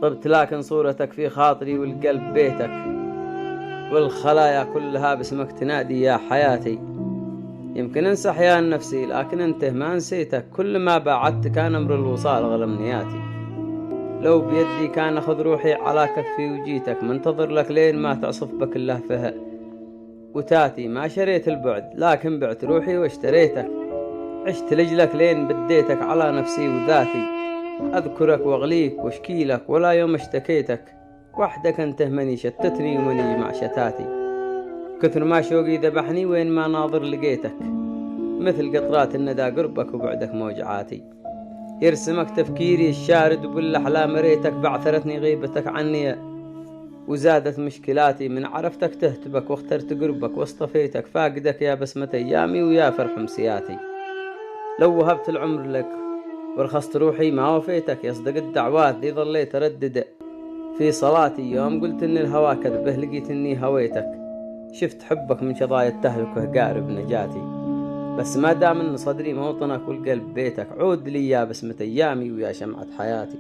طبت لكن صورتك في خاطري والقلب بيتك، والخلايا كلها باسمك تنادي يا حياتي. يمكن انسى احيان نفسي لكن انت ما نسيتك، كل ما بعدت كان امر الوصال اغلى امنياتي. لو بيدي كان اخذ روحي على كفي وجيتك، منتظر لك لين ما تعصف بك اللهفه وتاتي. ما شريت البعد لكن بعت روحي واشتريتك، عشت لجلك لين بديتك على نفسي وذاتي. اذكرك واغليك واشكيلك ولا يوم اشتكيتك، وحدك انت مني شتتني ومني مع شتاتي. كثر ما شوقي ذبحني وين ما ناظر لقيتك، مثل قطرات الندى قربك وبعدك موجعاتي. يرسمك تفكيري الشارد وبالاحلام ريتك، بعثرتني غيبتك عني وزادت مشكلاتي. من عرفتك تهتبك واخترت قربك واصطفيتك، فاقدك يا بسمة ايامي ويا فرح مسياتي. لو وهبت العمر لك ورخصت روحي ما وفيتك، يصدق الدعوات ذي ظليت اردد في صلاتي. يوم قلت ان الهوى كذبه لقيت اني هويتك، شفت حبك من شظايا التهلكه قارب نجاتي. بس ما دام ان صدري موطنك والقلب بيتك، عود لي يا بسمة ايامي ويا شمعة حياتي.